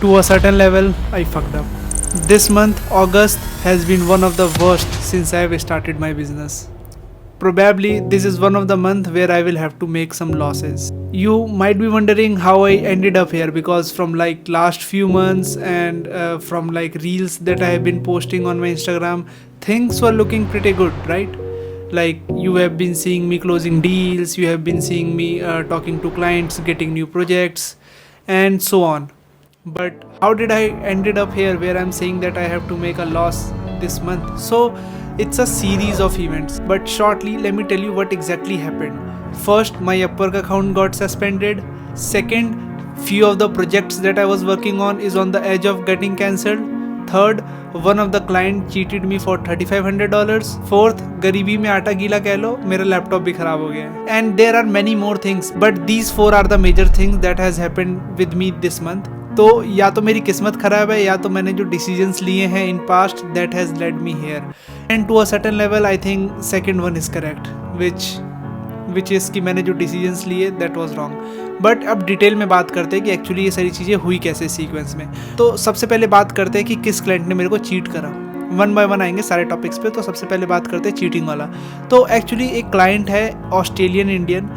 To a certain level, I fucked up. This month, August, has been one of the worst since I have started my business. Probably this is one of the month where I will have to make some losses. You might be wondering how I ended up here, because from like last few months and from like reels that I have been posting on my Instagram, things were looking pretty good, right? Like you have been seeing me closing deals, you have been seeing me talking to clients, getting new projects, and so on. But how did I ended up here where I'm saying that I have to make a loss this month? So it's a series of events, but shortly let me tell you what exactly happened. First, my Upwork account got suspended. Second, few of the projects that I was working on is on the edge of getting cancelled. Third, one of the client cheated me for $3,500. Fourth, गरीबी में आटा गीला कह लो, मेरा laptop भी खराब हो गया है. And there are many more things, but these four are the major things that has happened with me this month. तो या तो मेरी किस्मत खराब है, या तो मैंने जो डिसीजंस लिए हैं in past that has led me here. And to a certain level I think second one is correct, which is कि मैंने जो डिसीजंस लिए दैट वाज रॉन्ग. बट अब डिटेल में बात करते हैं कि एक्चुअली ये सारी चीज़ें हुई कैसे सीक्वेंस में. तो सबसे पहले बात करते हैं कि किस क्लाइंट ने मेरे को चीट करा. वन बाय वन आएंगे सारे टॉपिक्स पे. तो सबसे पहले बात करते हैं चीटिंग वाला. तो एक्चुअली एक क्लाइंट है ऑस्ट्रेलियन इंडियन,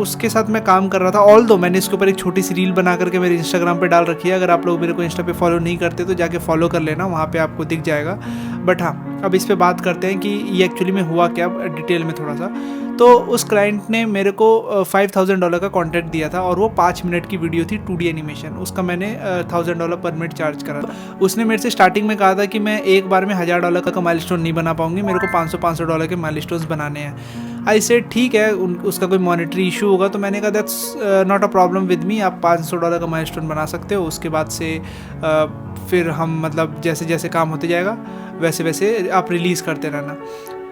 उसके साथ मैं काम कर रहा था. ऑल दो मैंने इसके ऊपर एक छोटी सी रील बना करके मेरे इंस्टाग्राम पे डाल रखी है. अगर आप लोग मेरे को इंस्टा पे फॉलो नहीं करते तो जाके फॉलो कर लेना, वहाँ पे आपको दिख जाएगा. बट हाँ, अब इस पे बात करते हैं कि ये एक्चुअली में हुआ क्या डिटेल में थोड़ा सा. तो उस क्लाइंट ने मेरे को $5,000 का कॉन्ट्रैक्ट दिया था, और वो 5 मिनट की वीडियो थी 2D एनिमेशन. उसका मैंने $1,000 पर मिनट चार्ज करा था. उसने मेरे से स्टार्टिंग में कहा था कि मैं एक बार में $1,000 का माइलस्टोन नहीं बना पाऊंगी, मेरे को $500 के माइलस्टोन्स बनाने हैं. आई सेड ठीक है, उसका कोई मॉनेटरी इशू होगा. तो मैंने कहा that's not a problem with me, आप $500 का माइलस्टोन बना सकते हो. उसके बाद से फिर हम मतलब जैसे जैसे काम होते जाएगा वैसे वैसे आप रिलीज़ करते रहना.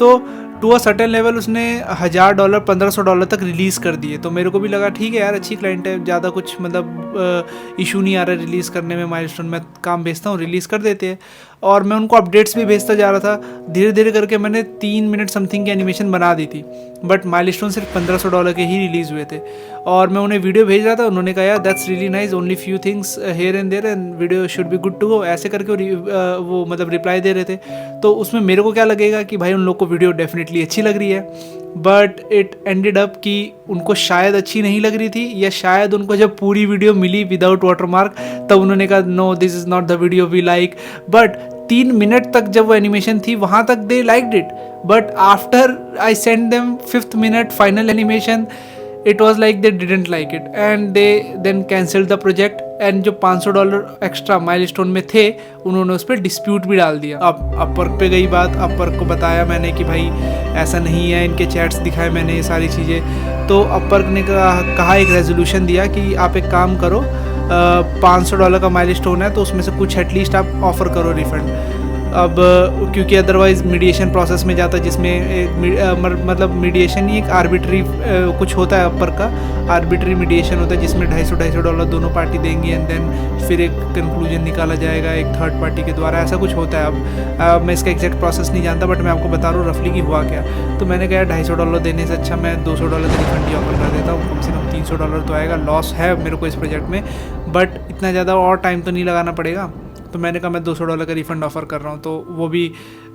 तो टू अ सर्टेन लेवल उसने $1,000 $1,500 तक रिलीज़ कर दिए. तो मेरे को भी लगा ठीक है यार, अच्छी क्लाइंट है, ज़्यादा कुछ मतलब इशू नहीं आ रहा है रिलीज़ करने में. माइलस्टोन में काम भेजता हूँ, रिलीज़ कर देते हैं. और मैं उनको अपडेट्स भी भेजता जा रहा था. धीरे धीरे करके मैंने 3 मिनट समथिंग की एनिमेशन बना दी थी, बट माइलस्टोन सिर्फ $1,500 के ही रिलीज़ हुए थे. और मैं उन्हें वीडियो भेज रहा था. उन्होंने कहा यार that's really nice, only few things here and there and video should be good to go, ऐसे करके वो मतलब रिप्लाई दे रहे थे. तो उसमें मेरे को क्या लगेगा कि भाई उन लोग को वीडियो डेफिनेटली अच्छी लग रही है. बट इट एंडेड अप कि उनको शायद अच्छी नहीं लग रही थी, या शायद उनको जब पूरी वीडियो मिली विदाउट वाटरमार्क तब उन्होंने कहा no this is not the video we like. But 3 minute तक जब वो एनिमेशन थी वहाँ तक they liked it. But after I send them 5th minute final animation, it was like they didn't like it and they then cancelled the project. And जो $500 extra milestone में थे उन्होंने उस पर डिस्प्यूट भी डाल दिया. अब अपवर्क पे गई बात. अपवर्क को बताया मैंने कि भाई ऐसा नहीं है, इनके चैट्स दिखाए मैंने, ये सारी चीज़ें. तो अपवर्क ने कहा एक रेजोल्यूशन दिया कि आप एक काम करो, $500 का माइलस्टोन है तो उसमें से कुछ एटलीस्ट आप ऑफ़र करो रिफंड. अब क्योंकि अदरवाइज़ मीडिएशन प्रोसेस में जाता है, जिसमें एक मतलब मीडिएशन नहीं, एक आर्बिट्री कुछ होता है अपर का, आर्बिट्री मीडिएशन होता है जिसमें $250 दोनों पार्टी देंगी एंड देन फिर एक कंक्लूजन निकाला जाएगा एक थर्ड पार्टी के द्वारा. ऐसा कुछ होता है. अब मैं इसका एग्जैक्ट प्रोसेस नहीं जानता, बट मैं आपको बता रहा हूँ रफली कि हुआ क्या. तो मैंने कहा $250 देने से अच्छा मैं $200 का रिफंड ही ऑफर कर देता हूँ, कम से कम $300 तो आएगा. लॉस है मेरे को इस प्रोजेक्ट में, बट इतना ज़्यादा और टाइम तो नहीं लगाना पड़ेगा. तो मैंने कहा मैं $200 का रिफ़ंड ऑफ़र कर रहा हूँ. तो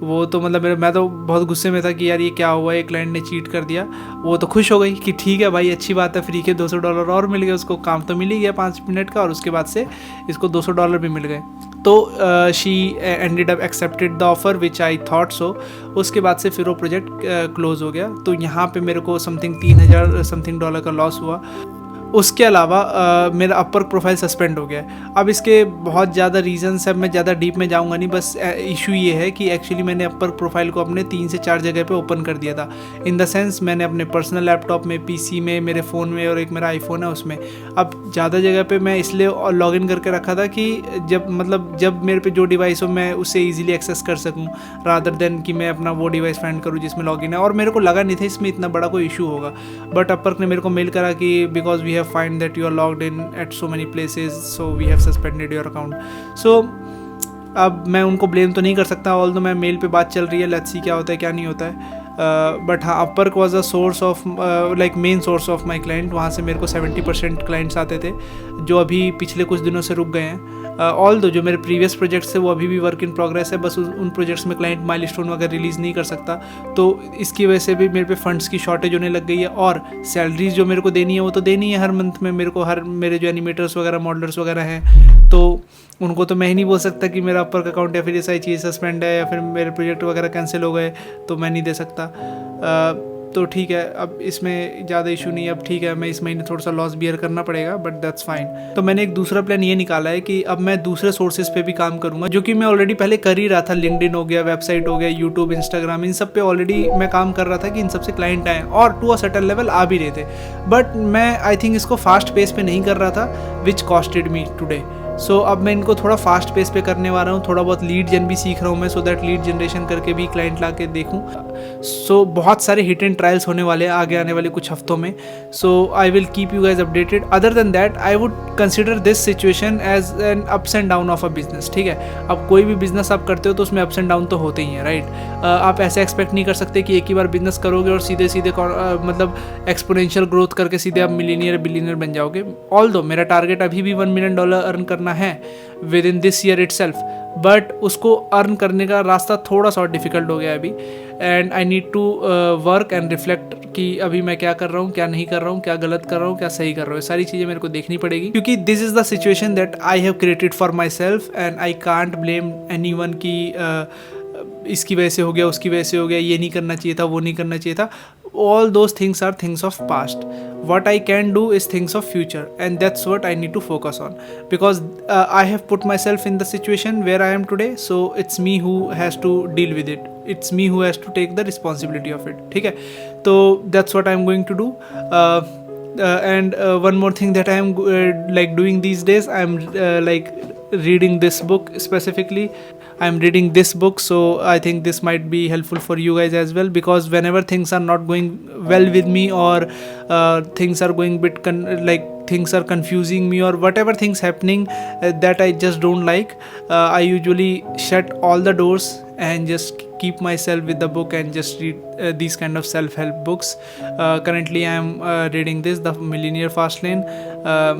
वो तो मतलब मैं तो बहुत गुस्से में था कि यार ये क्या हुआ, एक क्लाइंट ने चीट कर दिया. वो तो खुश हो गई कि ठीक है भाई अच्छी बात है, फ्री के $200 और मिल गए, उसको काम तो मिल ही गया 5 मिनट का, और उसके बाद से इसको $200 भी मिल गए. तो she ended up accepted the offer which I thought so. उसके बाद से फिर वो प्रोजेक्ट क्लोज़ हो गया. तो यहाँ पे मेरे को समथिंग $3,000 समथिंग का लॉस हुआ. उसके अलावा मेरा अपवर्क प्रोफाइल सस्पेंड हो गया. अब इसके बहुत ज़्यादा रीज़न्स है, मैं ज़्यादा डीप में जाऊँगा नहीं. बस इशू ये है कि एक्चुअली मैंने अपवर्क प्रोफाइल को अपने 3 से 4 जगह पे ओपन कर दिया था. इन द सेंस मैंने अपने पर्सनल लैपटॉप में, पीसी में, मेरे फ़ोन में, और एक मेरा आईफोन है उसमें. अब ज़्यादा जगह पे मैं इसलिए लॉगिन करके रखा था कि जब मेरे पे जो डिवाइस हो मैं उससे ईजिली एक्सेस कर सकूँ, रादर देन कि मैं अपना वो डिवाइस फाइंड करूँ जिसमें लॉगिन है. और मेरे को लगा नहीं था इसमें इतना बड़ा कोई इशू होगा. बट अपवर्क ने मेरे को मेल करा कि because we find that you are logged in at so many places, so we have suspended your account. So अब मैं उनको ब्लेम तो नहीं कर सकता, ऑल्दो मैं मेल पे बात चल रही है, लेट्स सी क्या होता है क्या नहीं होता है. बट हाँ, Upwork was a source of like main source of my client. वहाँ से मेरे को 70% क्लाइंट्स आते थे जो अभी पिछले कुछ दिनों से रुक गए हैं. ऑल दो जो मेरे प्रीवियस प्रोजेक्ट्स है वो अभी भी वर्क इन प्रोग्रेस है, बस उन प्रोजेक्ट्स में क्लाइंट माइलस्टोन वगैरह रिलीज़ नहीं कर सकता, तो इसकी वजह से भी मेरे पे फंड्स की शॉर्टेज होने लग गई है। और सैलरीज जो मेरे को देनी है वो तो देनी है हर मंथ में मेरे को, हर मेरे जो एनिमेटर्स वगैरह मॉडलर्स वगैरह हैं, तो उनको तो मैं ही नहीं बोल सकता कि मेरा अपर अकाउंट या फिर ये सारी चीज़ सस्पेंड है या फिर मेरे प्रोजेक्ट वगैरह कैंसिल हो गए तो मैं नहीं दे सकता। तो ठीक है, अब इसमें ज़्यादा इशू नहीं है, अब ठीक है मैं इस महीने थोड़ा सा लॉस बियर करना पड़ेगा, बट दैट्स फाइन। तो मैंने एक दूसरा प्लान ये निकाला है कि अब मैं दूसरे सोर्सेज पे भी काम करूँगा, जो कि मैं ऑलरेडी पहले कर ही रहा था। लिंक्डइन हो गया, वेबसाइट हो गया, यूट्यूब, इंस्टाग्राम, इन सब पे ऑलरेडी मैं काम कर रहा था कि इन सबसे क्लाइंट आए और टू अ सर्टेन लेवल आ भी रहे थे, बट मैं आई थिंक इसको फास्ट पेस पे नहीं कर रहा था, विच कॉस्टेड मी टुडे। सो अब मैं इनको थोड़ा फास्ट पेस पे करने वाला हूँ, थोड़ा बहुत लीड जन भी सीख रहा हूँ मैं, सो दैट लीड जनरेशन करके भी क्लाइंट ला के देखूँ। सो बहुत सारे हिट एंड ट्रायल्स होने वाले हैं आगे आने वाले कुछ हफ्तों में, so I will keep you guys updated. Other than that I would consider this situation as an ups and down of a business, ठीक है। अब कोई भी बिजनेस आप करते हो तो उसमें अप्स एंड डाउन तो होते ही हैं, राइट। आप ऐसे एक्सपेक्ट नहीं कर सकते कि एक ही बार बिजनेस करोगे और सीधे सीधे मतलब एक्सपोनेंशियल ग्रोथ करके सीधे आप मिलीनियर बिलीनियर बन जाओगे। ऑल्दो मेरा टारगेट अभी भी $1 मिलियन अर्न करना है within this year itself, but उसको अर्न करने का रास्ता थोड़ा सा डिफिकल्ट हो गया अभी, and I need to work and reflect कि अभी मैं क्या कर रहा हूँ, क्या नहीं कर रहा हूँ, क्या गलत कर रहा हूँ, क्या सही कर रहा हूँ, सारी चीज़ें मेरे को देखनी पड़ेगी, क्योंकि this is the situation that I have created for my self and I can't blame any one की इसकी वजह से हो गया, उसकी वजह से हो गया, ये नहीं करना चाहिए था, वो नहीं करना चाहिए था। All those things are things of past. What I can do is things of future, and that's what I need to focus on, because I have put myself in the situation where I am today, so it's me who has to deal with it. It's me who has to take the responsibility of it. ठीक है, तो that's what I'm going to do. And one more thing that I am like doing these days, I'm like reading this book specifically. I'm reading this book, so I think this might be helpful for you guys as well, because whenever things are not going well with me, or things are going bit like things are confusing me, or whatever things happening that I just don't like, I usually shut all the doors and just keep myself with the book and just read these kind of self-help books. Currently I am reading this, The Millionaire Fast Lane.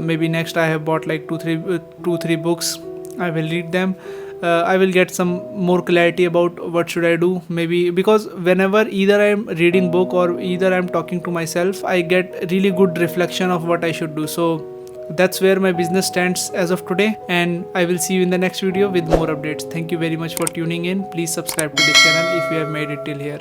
Maybe next I have bought like two three books. I will read them. I will get some more clarity about what should I do, maybe, because whenever either I am reading book or either I am talking to myself, I get really good reflection of what I should do. So that's where my business stands as of today, and I will see you in the next video with more updates. Thank you very much for tuning in. Please subscribe to this channel if you have made it till here.